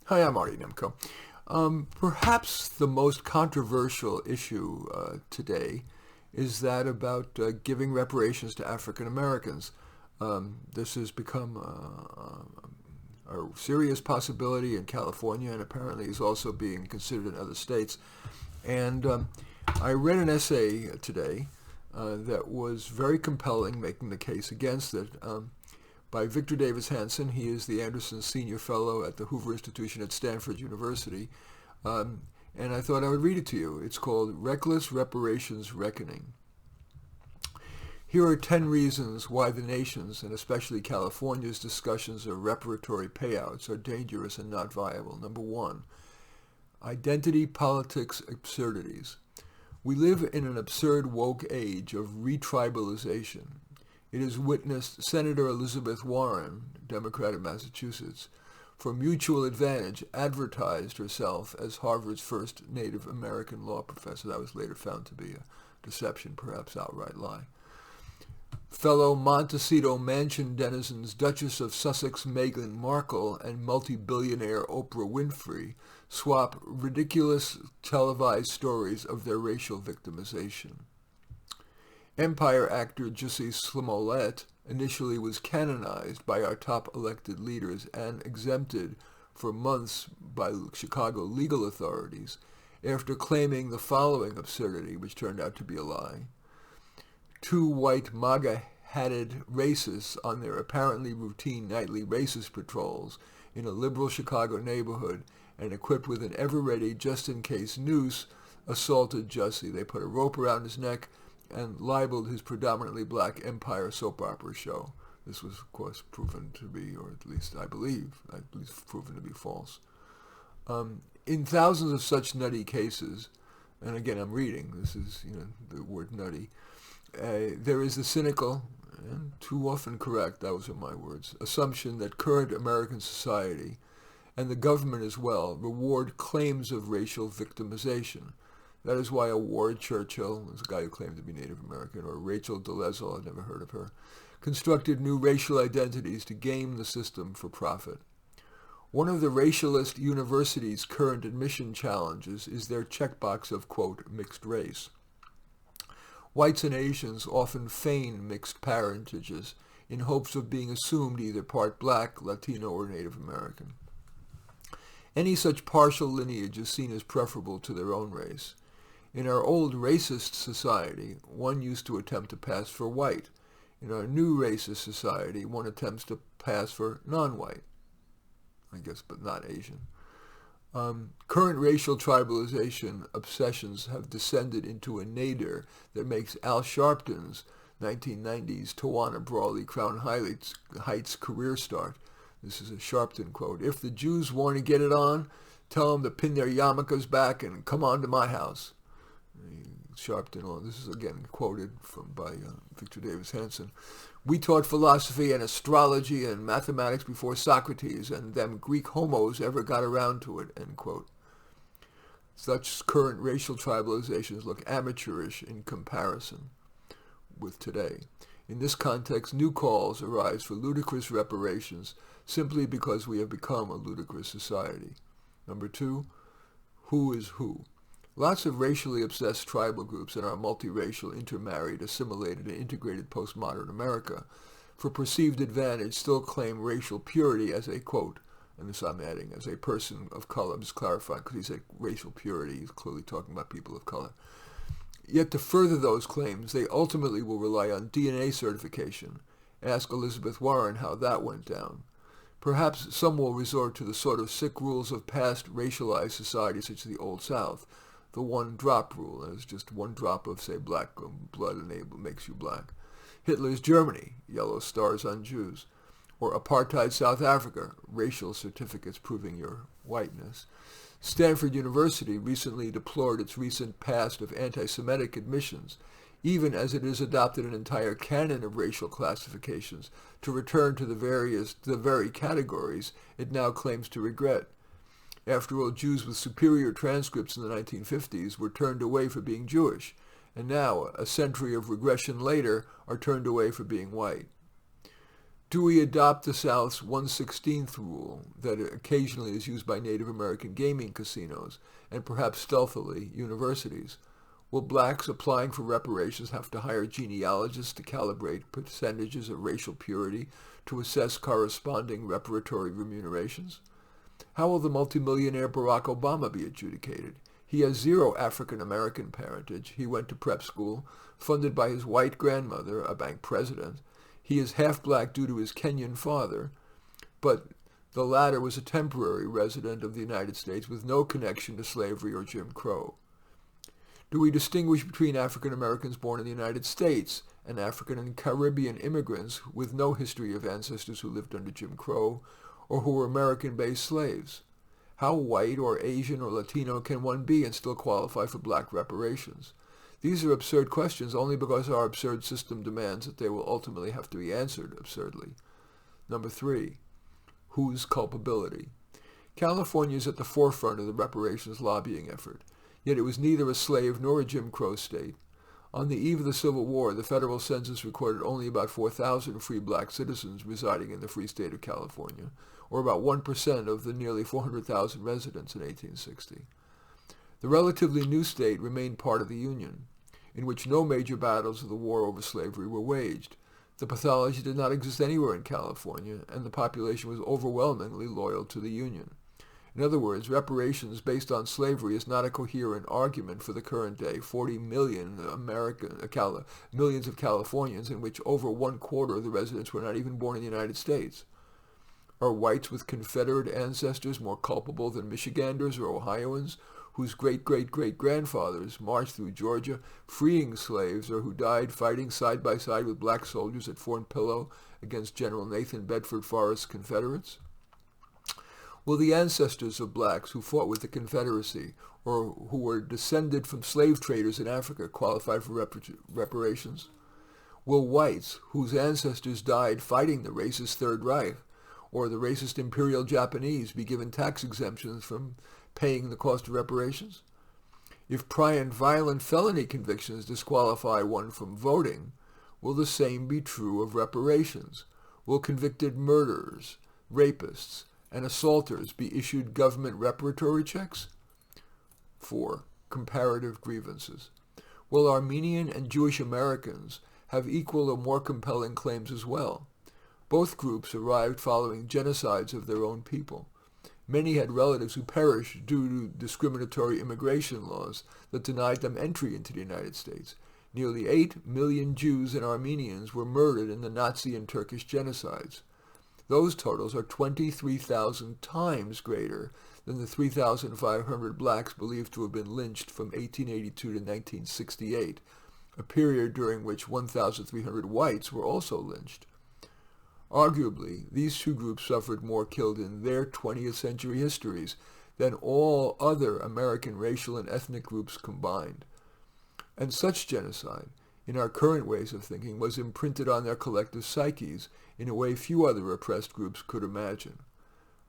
Hi, I'm Artie Nemko. Perhaps the most controversial issue today is that about giving reparations to African Americans. This has become a serious possibility in California and apparently is also being considered in other states. And I read an essay today that was very compelling, making the case against it. By Victor Davis Hanson. He is the Anderson Senior Fellow at the Hoover Institution at Stanford University. And I thought I would read it to you. It's called Reckless Reparations Reckoning. Here are 10 reasons why the nation's, and especially California's, discussions of reparatory payouts are dangerous and not viable. Number 1, identity politics absurdities. We live in an absurd woke age of retribalization. It has witnessed Senator Elizabeth Warren, Democrat of Massachusetts, for mutual advantage, advertised herself as Harvard's first Native American law professor. That was later found to be a deception, perhaps outright lie. Fellow Montecito Mansion denizens Duchess of Sussex Meghan Markle and multi-billionaire Oprah Winfrey swap ridiculous televised stories of their racial victimization. Empire actor Jussie Smollett initially was canonized by our top elected leaders and exempted for months by Chicago legal authorities after claiming the following absurdity, which turned out to be a lie. Two white MAGA-hatted racists on their apparently routine nightly racist patrols in a liberal Chicago neighborhood and equipped with an ever-ready just-in-case noose assaulted Jussie. They put a rope around his neck and libeled his predominantly black Empire soap opera show. This was, of course, proven to be, or at least I believe, proven to be false. In thousands of such nutty cases, and again I'm reading, this is the word nutty, there is the cynical, and too often correct, those are my words, assumption that current American society, and the government as well, reward claims of racial victimization. That is why a Ward Churchill, is a guy who claimed to be Native American, or Rachel Dolezal, I've never heard of her, constructed new racial identities to game the system for profit. One of the racialist university's current admission challenges is their checkbox of, quote, mixed race. Whites and Asians often feign mixed parentages in hopes of being assumed either part black, Latino, or Native American. Any such partial lineage is seen as preferable to their own race. In our old racist society, one used to attempt to pass for white. In our new racist society, one attempts to pass for non-white, I guess, but not Asian. Current racial tribalization obsessions have descended into a nadir that makes Al Sharpton's 1990s Tawana Brawley Crown Heights career start. This is a Sharpton quote. If the Jews want to get it on, tell them to pin their yarmulkes back and come on to my house. Sharpton, this is again quoted by Victor Davis Hanson. We taught philosophy and astrology and mathematics before Socrates, and them Greek homos ever got around to it, end quote. Such current racial tribalizations look amateurish in comparison with today. In this context, new calls arise for ludicrous reparations simply because we have become a ludicrous society. Number 2, who is who? Lots of racially obsessed tribal groups in our multiracial, intermarried, assimilated, and integrated postmodern America, for perceived advantage, still claim racial purity as a, quote, and this I'm adding, as a person of color. I'm just clarifying, because he said racial purity, he's clearly talking about people of color. Yet to further those claims, they ultimately will rely on DNA certification. Ask Elizabeth Warren how that went down. Perhaps some will resort to the sort of sick rules of past racialized societies such as the Old South. The one-drop rule, that is just one drop of, say, black blood makes you black. Hitler's Germany, yellow stars on Jews. Or apartheid South Africa, racial certificates proving your whiteness. Stanford University recently deplored its recent past of anti-Semitic admissions, even as it has adopted an entire canon of racial classifications to return to the very categories it now claims to regret. After all, Jews with superior transcripts in the 1950s were turned away for being Jewish, and now, a century of regression later, are turned away for being white. Do we adopt the South's 1/16th rule that occasionally is used by Native American gaming casinos and perhaps stealthily universities? Will blacks applying for reparations have to hire genealogists to calibrate percentages of racial purity to assess corresponding reparatory remunerations? How will the multimillionaire Barack Obama be adjudicated? He has zero African American parentage. He went to prep school, funded by his white grandmother, a bank president. He is half black due to his Kenyan father, but the latter was a temporary resident of the United States with no connection to slavery or Jim Crow. Do we distinguish between African Americans born in the United States and African and Caribbean immigrants with no history of ancestors who lived under Jim Crow or who were American-based slaves? How white or Asian or Latino can one be and still qualify for black reparations? These are absurd questions only because our absurd system demands that they will ultimately have to be answered absurdly. Number 3, whose culpability? California is at the forefront of the reparations lobbying effort, yet it was neither a slave nor a Jim Crow state. On the eve of the Civil War, the federal census recorded only about 4,000 free black citizens residing in the free state of California, or about 1% of the nearly 400,000 residents in 1860. The relatively new state remained part of the Union, in which no major battles of the war over slavery were waged. The pathology did not exist anywhere in California, and the population was overwhelmingly loyal to the Union. In other words, reparations based on slavery is not a coherent argument for the current day 40 million millions of Californians, in which over 1/4 of the residents were not even born in the United States. Are whites with Confederate ancestors more culpable than Michiganders or Ohioans, whose great-great-great-grandfathers marched through Georgia freeing slaves or who died fighting side by side with black soldiers at Fort Pillow against General Nathan Bedford Forrest's Confederates? Will the ancestors of blacks who fought with the Confederacy or who were descended from slave traders in Africa qualify for reparations? Will whites whose ancestors died fighting the racist Third Reich or the racist Imperial Japanese be given tax exemptions from paying the cost of reparations? If prior and violent felony convictions disqualify one from voting, will the same be true of reparations? Will convicted murderers, rapists, and assaulters be issued government reparatory checks? 4. Comparative grievances. Will Armenian and Jewish Americans have equal or more compelling claims as well? Both groups arrived following genocides of their own people. Many had relatives who perished due to discriminatory immigration laws that denied them entry into the United States. Nearly 8 million Jews and Armenians were murdered in the Nazi and Turkish genocides. Those totals are 23,000 times greater than the 3,500 blacks believed to have been lynched from 1882 to 1968, a period during which 1,300 whites were also lynched. Arguably, these two groups suffered more killed in their 20th century histories than all other American racial and ethnic groups combined. And such genocide, in our current ways of thinking, was imprinted on their collective psyches in a way few other oppressed groups could imagine.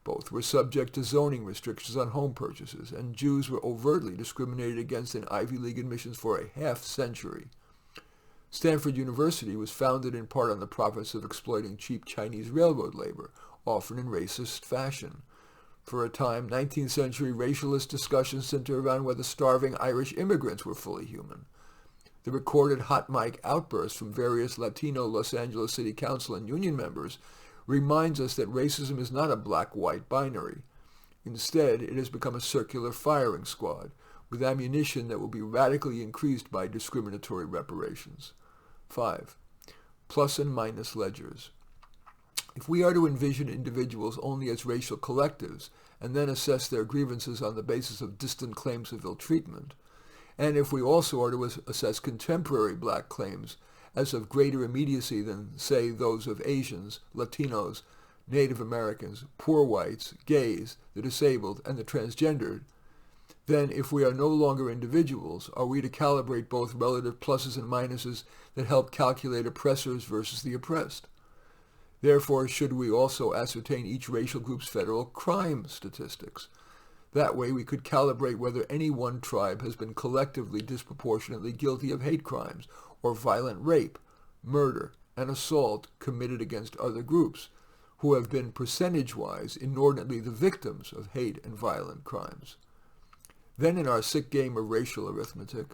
Both were subject to zoning restrictions on home purchases, and Jews were overtly discriminated against in Ivy League admissions for a half-century. Stanford University was founded in part on the profits of exploiting cheap Chinese railroad labor, often in racist fashion. For a time, 19th century racialist discussions centered around whether starving Irish immigrants were fully human. The recorded hot mic outbursts from various Latino Los Angeles City Council and union members reminds us that racism is not a black-white binary. Instead, it has become a circular firing squad, with ammunition that will be radically increased by discriminatory reparations. 5. Plus and minus ledgers. If we are to envision individuals only as racial collectives and then assess their grievances on the basis of distant claims of ill treatment, and if we also are to assess contemporary black claims as of greater immediacy than, say, those of Asians, Latinos, Native Americans, poor whites, gays, the disabled, and the transgendered, then if we are no longer individuals, are we to calibrate both relative pluses and minuses that help calculate oppressors versus the oppressed? Therefore, should we also ascertain each racial group's federal crime statistics? That way we could calibrate whether any one tribe has been collectively disproportionately guilty of hate crimes, or violent rape, murder, and assault committed against other groups who have been percentage-wise inordinately the victims of hate and violent crimes. Then in our sick game of racial arithmetic,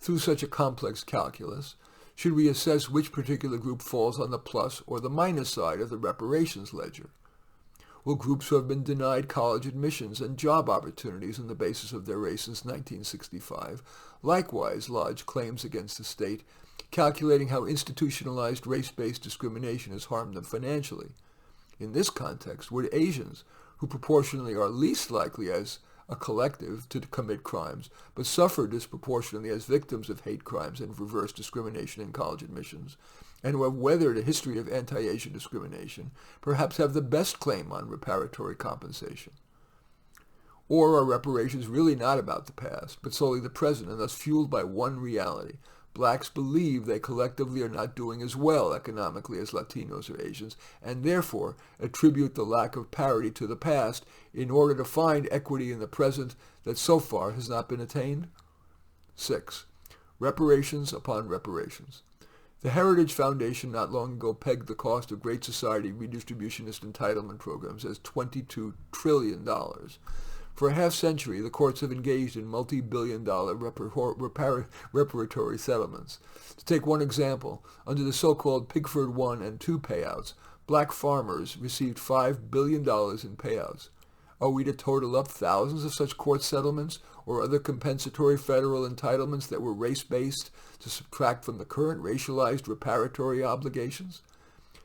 through such a complex calculus, should we assess which particular group falls on the plus or the minus side of the reparations ledger? Will groups who have been denied college admissions and job opportunities on the basis of their race since 1965 likewise lodge claims against the state, calculating how institutionalized race-based discrimination has harmed them financially? In this context, would Asians, who proportionally are least likely as a collective to commit crimes, but suffer disproportionately as victims of hate crimes and reverse discrimination in college admissions, and who have weathered a history of anti-Asian discrimination, perhaps have the best claim on reparatory compensation? Or are reparations really not about the past, but solely the present, and thus fueled by one reality? Blacks believe they collectively are not doing as well economically as Latinos or Asians, and therefore attribute the lack of parity to the past in order to find equity in the present that so far has not been attained? 6. Reparations upon reparations. The Heritage Foundation not long ago pegged the cost of Great Society redistributionist entitlement programs as $22 trillion. For a half-century, the courts have engaged in multi-billion-dollar reparatory settlements. To take one example, under the so-called Pigford I and II payouts, black farmers received $5 billion in payouts. Are we to total up thousands of such court settlements or other compensatory federal entitlements that were race-based to subtract from the current racialized reparatory obligations?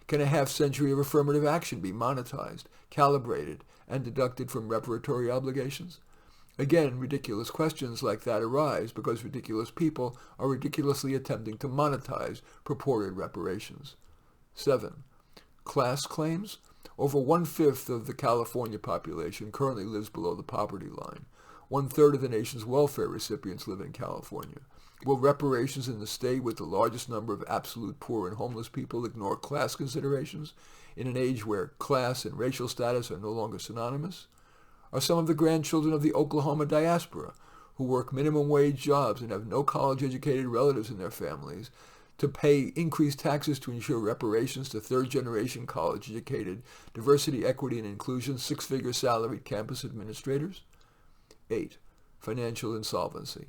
Can a half-century of affirmative action be monetized, calibrated, and deducted from reparatory obligations? Again, ridiculous questions like that arise because ridiculous people are ridiculously attempting to monetize purported reparations. 7. Class claims. Over 1/5 of the California population currently lives below the poverty line. 1/3 of the nation's welfare recipients live in California. Will reparations in the state with the largest number of absolute poor and homeless people ignore class considerations in an age where class and racial status are no longer synonymous? Are some of the grandchildren of the Oklahoma diaspora, who work minimum wage jobs and have no college-educated relatives in their families, to pay increased taxes to ensure reparations to third-generation college-educated, diversity, equity, and inclusion, six-figure salaried campus administrators? 8. Financial insolvency.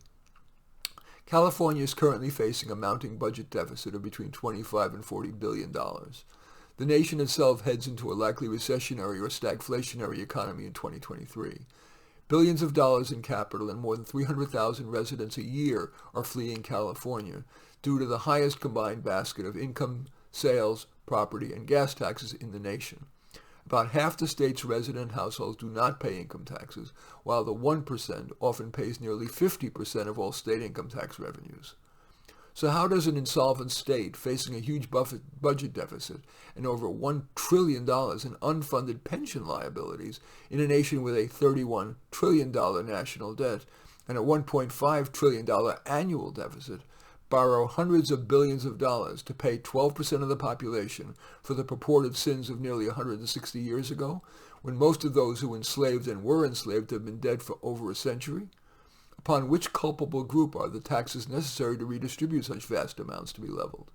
California is currently facing a mounting budget deficit of between $25 and $40 billion. The nation itself heads into a likely recessionary or stagflationary economy in 2023. Billions of dollars in capital and more than 300,000 residents a year are fleeing California due to the highest combined basket of income, sales, property, and gas taxes in the nation. About half the state's resident households do not pay income taxes, while the 1% often pays nearly 50% of all state income tax revenues. So how does an insolvent state facing a huge budget deficit and over $1 trillion in unfunded pension liabilities in a nation with a $31 trillion national debt and a $1.5 trillion annual deficit borrow hundreds of billions of dollars to pay 12% of the population for the purported sins of nearly 160 years ago, when most of those who enslaved and were enslaved have been dead for over a century? Upon which culpable group are the taxes necessary to redistribute such vast amounts to be leveled?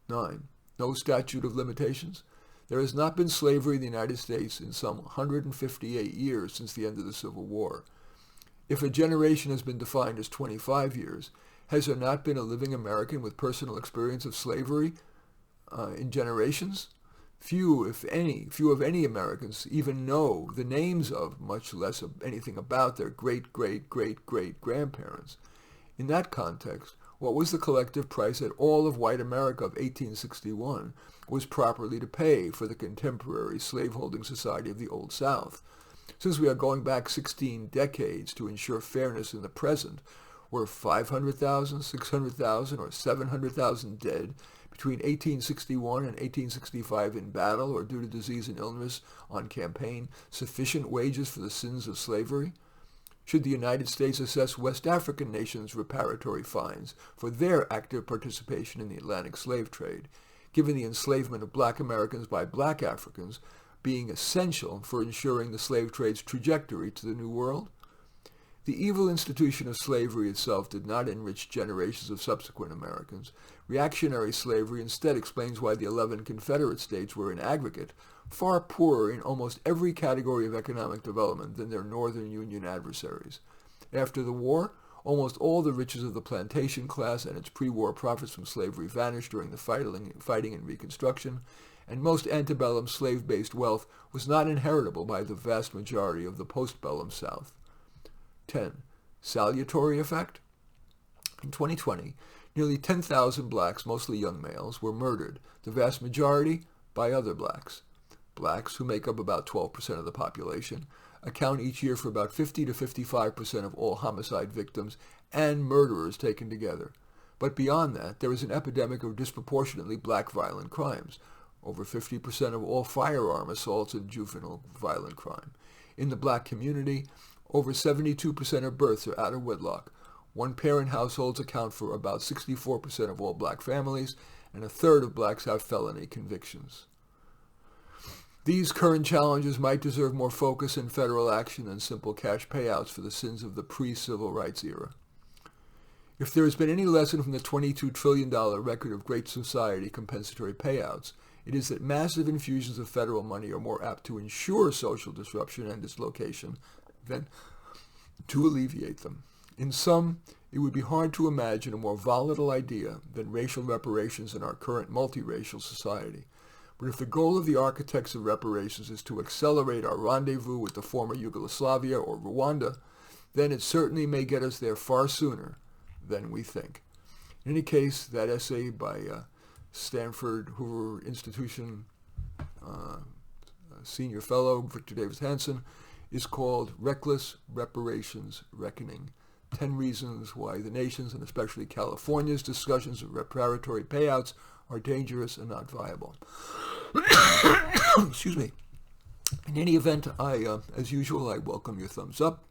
9. No statute of limitations. There has not been slavery in the United States in some 158 years since the end of the Civil War. If a generation has been defined as 25 years, has there not been a living American with personal experience of slavery in generations? Few of any Americans even know the names of, much less of anything about, their great-great-great-great-grandparents. In that context, what was the collective price that all of white America of 1861 was properly to pay for the contemporary slaveholding society of the Old South? Since we are going back 16 decades to ensure fairness in the present, were 500,000, 600,000, or 700,000 dead between 1861 and 1865 in battle or due to disease and illness on campaign sufficient wages for the sins of slavery? Should the United States assess West African nations reparatory fines for their active participation in the Atlantic slave trade, given the enslavement of black Americans by black Africans being essential for ensuring the slave trade's trajectory to the New World? The evil institution of slavery itself did not enrich generations of subsequent Americans. Reactionary slavery instead explains why the 11 Confederate states were in aggregate far poorer in almost every category of economic development than their Northern Union adversaries. After the war, almost all the riches of the plantation class and its pre-war profits from slavery vanished during the fighting and Reconstruction, and most antebellum slave-based wealth was not inheritable by the vast majority of the postbellum South. 10. Salutary effect? In 2020, nearly 10,000 blacks, mostly young males, were murdered, the vast majority by other blacks. Blacks, who make up about 12% of the population, account each year for about 50 to 55% of all homicide victims and murderers taken together. But beyond that, there is an epidemic of disproportionately black violent crimes, over 50% of all firearm assaults and juvenile violent crime. In the black community, over 72% of births are out of wedlock. One-parent households account for about 64% of all black families, and a third of blacks have felony convictions. These current challenges might deserve more focus and federal action than simple cash payouts for the sins of the pre-civil rights era. If there has been any lesson from the $22 trillion record of Great Society compensatory payouts, it is that massive infusions of federal money are more apt to ensure social disruption and dislocation than to alleviate them. In sum, it would be hard to imagine a more volatile idea than racial reparations in our current multiracial society. But if the goal of the architects of reparations is to accelerate our rendezvous with the former Yugoslavia or Rwanda, then it certainly may get us there far sooner than we think. In any case, that essay by Stanford Hoover Institution senior fellow Victor Davis Hanson is called Reckless Reparations Reckoning: 10 Reasons Why the Nation's, and especially California's, discussions of reparatory payouts are dangerous and not viable. Excuse me. In any event, as usual, I welcome your thumbs up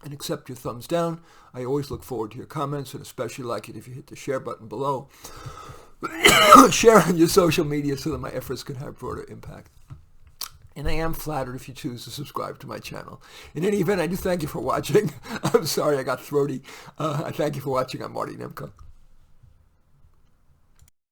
and accept your thumbs down. I always look forward to your comments, and especially like it if you hit the share button below. Share on your social media so that my efforts can have broader impact. And I am flattered if you choose to subscribe to my channel. In any event, I do thank you for watching. I'm sorry I got throaty. I thank you for watching. I'm Marty Nemko.